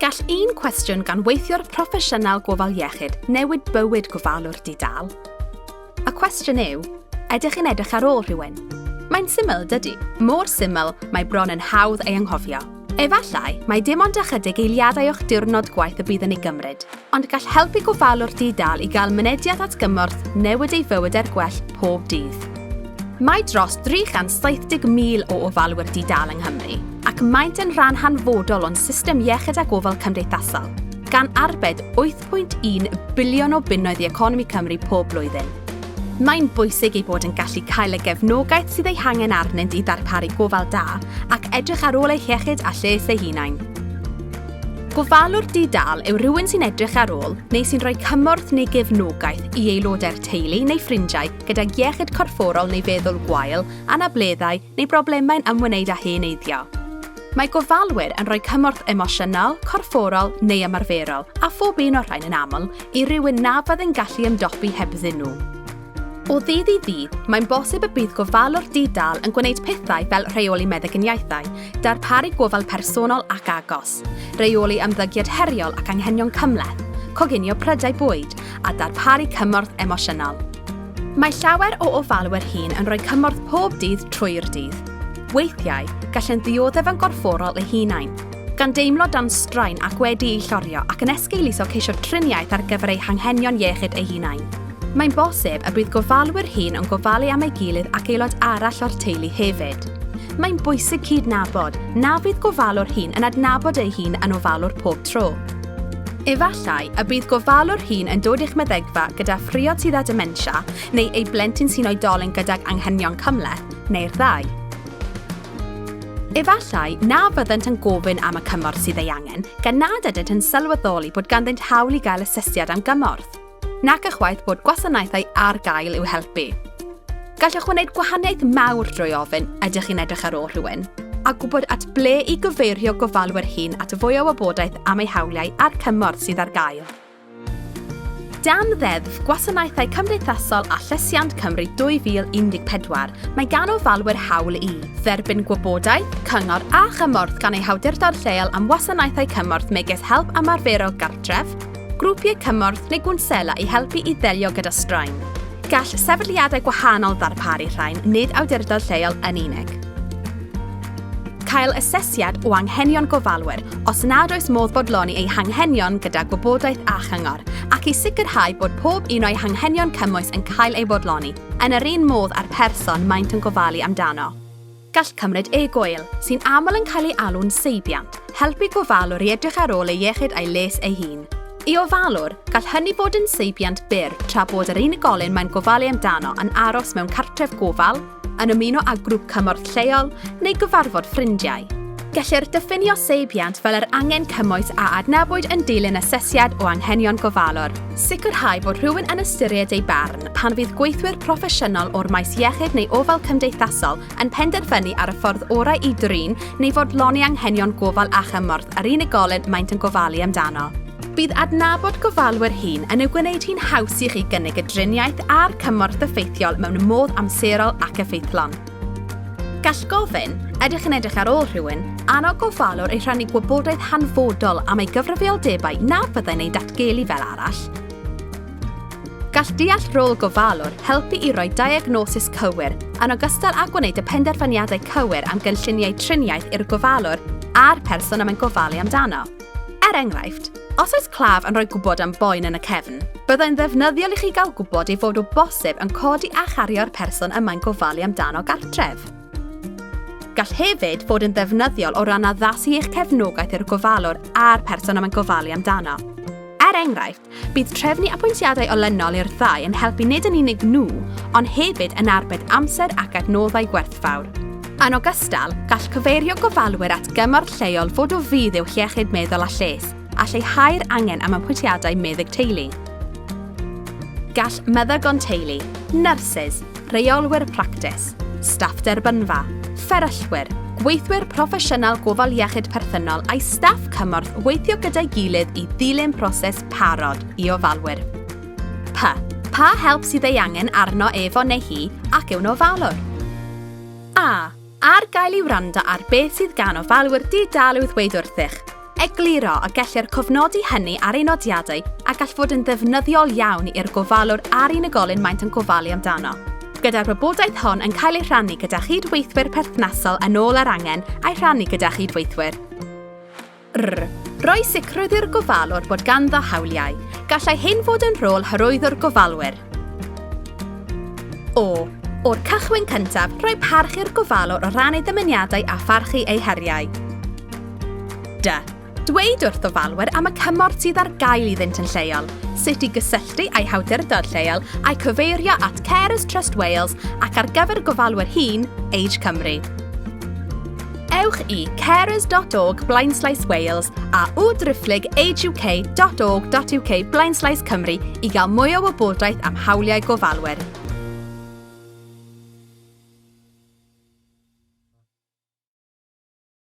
Gall un cwestiwn gan weithiwr proffesiynol gofal iechyd newid bywyd gofalwr di-dal. Y cwestiwn yw, ydych chi'n edrych ar ôl rhywun? Mae'n syml dydy, mor syml mae bron yn hawdd ei anghofio. Efallai, mae dim ond ychydig eiliadau o'ch diwrnod gwaith y bydd yn ei gymryd, ond gall helpu gofalwr di-dal i gael mynediad at gymorth newid ei fywyd gwell pob dydd. Mae dros 370,000 o ofalwyr di-dal yng Nghymru, ac maent yn rhan hanfodol o'n system iechyd a gofal cymdeithasol, gan arbed 8.1 biliwn o bunnoedd i economi Cymru pob blwyddyn. Mae'n bwysig ei bod yn gallu cael y gefnogaeth sydd ei hangen arnynt i ddarparu gofal da ac edrych ar ôl ei iechyd a lles ei hunain. Gofalwr di-dal yw rhywun sy'n edrych ar ôl neu sy'n rhoi cymorth neu gefnogaeth i aelodau'r teulu neu ffrindiau gydag iechyd corfforol neu feddwl gwael, anableddau neu broblemau'n ymwneud â heneiddio. Mae gofalwyr yn rhoi cymorth emosiynol, corfforol neu ymarferol, a phob un o'r rhain yn aml, i rywun na fydd yn gallu ymdopi hebddyn nhw. O ddydd i ddydd, mae'n bosib y bydd gofalwr di-dal yn gwneud pethau fel rheoli meddyginiaethau, darparu gofal personol ac agos, reoli ymddygiad heriol ac anghenion cymhleth, coginio prydau bwyd, a darparu cymorth emosiynol. Mae llawer o ofalwyr hŷn yn rhoi cymorth pob dydd trwy'r dydd. Weithiau, gallen ddioddef yn gorfforol eu hunain, gan deimlo dan straen ac wedi ei llorio ac yn esgeiluso ceisio triniaeth ar gyfer eu hanghenion iechyd eu hunain. Mae'n bosib y bydd gofalwyr hŷn yn gofalu am ei gilydd ac aelod arall o'r teulu hefyd. Mae'n bwysig cydnabod na fydd gofalwr hŷn yn adnabod ei hun yn ofalwr pob tro. Efallai y bydd gofalwr hŷn yn dod i'ch meddygfa gyda ffriod sydd â dementia neu ei blentyn sy'n oedolyn gydag anghenion cymhleth neu'r ddau. Efallai na fyddant yn gofyn am y cymorth sydd ei angen, gan nad ydynt yn sylweddoli bod ganddynt hawl i gael asesiad am gymorth, nac ychwaith bod gwasanaethau ar gael i'w helpu. Gallwch wneud gwahaniaeth mawr drwy ofyn ydych chi'n edrych ar ôl rhywun, a gwybod at ble i gyfeirio gofalwyr hŷn at fwy o wybodaeth am ei hawliau a'r cymorth sydd ar gael. Dan ddeddf Gwasanaethau Cymdeithasol a Llesiant Cymru 2014, mae gan ofalwyr hawl i dderbyn gwybodaeth, cyngor a chymorth gan ei hawdurdod lleol am wasanaethau cymorth megis help ymarferol gartref, grwpiau cymorth neu gwnsela i helpu i ddelio gyda straen. Gall sefydliadau gwahanol ddarparu rhain, nid awdurdod lleol yn unig. Cael asesiad o anghenion gofalwyr os nad oes modd bodloni ei hanghenion gyda gwybodaeth a chyngor, ac i sicrhau bod pob un o'i hanghenion cymwys yn cael ei bodloni, yn yr un modd â'r person maent yn gofalu amdano. Gall cymryd e-gwyl, sy'n aml yn cael ei alw'n seibiant, helpu gofalwr i edrych ar ôl ei iechyd a'i les ei hun. I ofalwr, gall hynny fod yn seibiant byr tra bod yr unigolyn mae'n gofalu amdano yn aros mewn cartref gofal, yn ymuno â grŵp cymorth lleol neu gyfarfod ffrindiau. Gellir diffinio seibiant fel yr angen cymwys a adnabwyd yn dilyn asesiad o anghenion gofalwr. Sicrhau bod rhywun yn ystyried ei barn pan fydd gweithwyr proffesiynol o'r maes iechyd neu ofal cymdeithasol yn penderfynu ar y ffordd orau i drin neu fodloni anghenion gofal a chymorth ar unigolyn maent yn gofalu amdano. Bydd adnabod gofalwyr hŷn yn ei gwneud hi'n haws i chi gynnig y driniaeth a'r cymorth effeithiol mewn modd amserol ac effeithlon. Gall gofyn, ydych chi'n edrych ar ôl rhywun, annog gofalwr ei rhannu gwybodaeth hanfodol am ei gyfrifoldebau na byddai'n ei datgelu fel arall. Gall deall rôl gofalwr helpu i roi diagnosis cywir, yn ogystal â gwneud y penderfyniadau cywir am gynlluniau triniaeth i'r gofalwr a'r person am ein gofalu amdano. Er enghraifft, os oes claf yn rhoi gwybod am boen yn y cefn, byddai'n ddefnyddiol i chi gael gwybod ei fod o bosib yn codi a chario'r person yma'n gofalu amdano gartref. Gall hefyd fod yn ddefnyddiol o ran addasu eich cefnogaeth i'r gofalwr a'r person yma'n gofalu amdano. Er enghraifft, bydd trefnu apwyntiadau olynol i'r ddau yn helpu nid yn unig nhw, ond hefyd yn arbed amser ac adnoddau gwerthfawr. Yn ogystal, gall cyfeirio gofalwyr at gymorth lleol fod o fydd i'w iechyd meddwl a lles, a lleihau'r angen am apwyntiadau meddyg teulu. Gall meddygon teulu, nyrsys, reolwyr practis, staff derbynfa, fferyllwyr, gweithwyr proffesiynol gofal iechyd perthynol a'i staff cymorth weithio gyda'i gilydd i ddilyn proses parod i ofalwyr. Pa help sydd ei angen arno efo neu hi ac yw'n ofalwr? A. Ar gael i'w wrando ar beth sydd gan ofalwyr di-dal i'w ddweud wrthych. egluro a gellir cofnodi hynny ar ein nodiadau a gall fod yn ddefnyddiol iawn i'r gofalwr a'r unigolyn maent yn gofalu amdano. Gyda'r wybodaeth hon yn cael ei rhannu gyda chydweithwyr perthnasol yn ôl ar angen a'i rhannu gyda chydweithwyr. Rhoi sicrwydd i'r gofalwr bod ganddo hawliau. Gallai hyn fod yn rôl hyrwyddwr gofalwyr. O'r cychwyn cyntaf, rhoi parch i'r gofalwr o ran ei dymuniadau a pharchu ei heriau. Dweud wrth ofalwyr am y cymorth sydd ar gael iddynt yn lleol, sut i gysylltu â'i hawdurdod lleol a'i cyfeirio at Carers Trust Wales ac ar gyfer gofalwyr hŷn, Age Cymru. Ewch i carers.org/Wales a wdriphlyg ageuk.org.uk/Cymru i gael mwy o wybodaeth am hawliau gofalwyr.